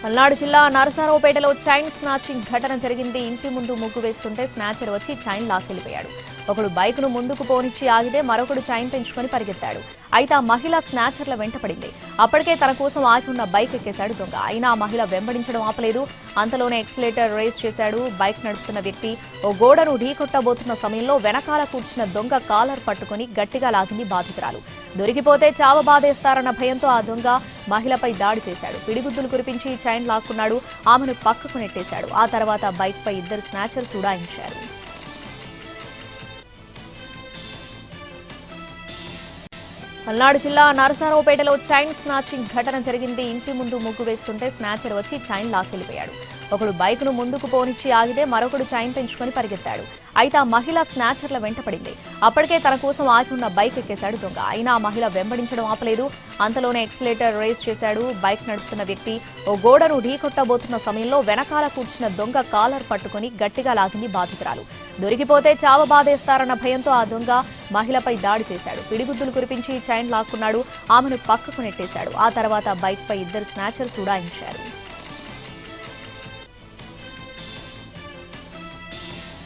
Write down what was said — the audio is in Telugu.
పల్నాడు జిల్లా నరసరావుపేటలో చైన్ స్నాచింగ్ ఘటన జరిగింది. ఇంటి ముందు ముగ్గు వేస్తుంటే స్నాచర్ వచ్చి చైన్ లాక్కెళ్లిపోయాడు. ఒకడు బైక్ను ముందుకు పోనిచ్చి ఆగితే మరొకడు చైన్ తెంచుకొని పరిగెత్తాడు. అయితే ఆ మహిళ స్నాచర్ల వెంట పడింది. అప్పటికే తన కోసం ఆగి ఉన్న బైక్ ఎక్కేశాడు దొంగ. అయినా ఆ మహిళ వెంబడించడం ఆపలేదు. అంతలోనే ఎక్సిలేటర్ రేస్ చేశాడు. బైక్ నడుపుతున్న వ్యక్తి ఓ గోడను ఢీకొట్టబోతున్న సమయంలో వెనకాల కూర్చున్న దొంగ కాలర్ పట్టుకుని గట్టిగా లాగింది బాధితురాలు. దొరికిపోతే చావ బాధేస్తారన్న భయంతో ఆ దొంగ మహిళపై దాడి చేశాడు. పిడిగుద్దులు కురిపించి చైన్ లాక్కున్నాడు. ఆమెను పక్కకు నెట్టేశాడు. ఆ తర్వాత బైక్ పై ఇద్దరు స్నాచర్స్ ఉడాయించారు. పల్నాడు జిల్లా నరసరావుపేటలో చైన్ స్నాచింగ్ ఘటన జరిగింది. ఇంటి ముందు ముగ్గు వేస్తుంటే స్నాచర్ వచ్చి చైన్ లాక్కెళ్లిపోయాడు. ఒకడు బైక్ను ముందుకు పోనిచ్చి ఆగితే మరొకడు చైన్ తెంచుకొని పరిగెత్తాడు. అయితే ఆ మహిళ స్నాచర్ల వెంట పడింది. అప్పటికే తన కోసం ఆగి ఉన్న బైక్ ఎక్కేశాడు దొంగ. అయినా ఆ మహిళ వెంబడించడం ఆపలేదు. అంతలోనే ఎక్సిలేటర్ రేస్ చేశాడు. బైక్ నడుపుతున్న వ్యక్తి ఓ గోడను ఢీకొట్టబోతున్న సమయంలో వెనకాల కూర్చున్న దొంగ కాలర్ పట్టుకుని గట్టిగా లాగింది బాధితురాలు. దొరికిపోతే చావ బాధేస్తారన్న భయంతో ఆ దొంగ మహిళపై దాడి చేశాడు. పిడిగుద్దులు కురిపించి చైన్ లాక్కున్నాడు. ఆమెను పక్కకు నెట్టేశాడు. ఆ తర్వాత బైక్ పై ఇద్దరు స్నాచర్స్ ఉడాయించారు.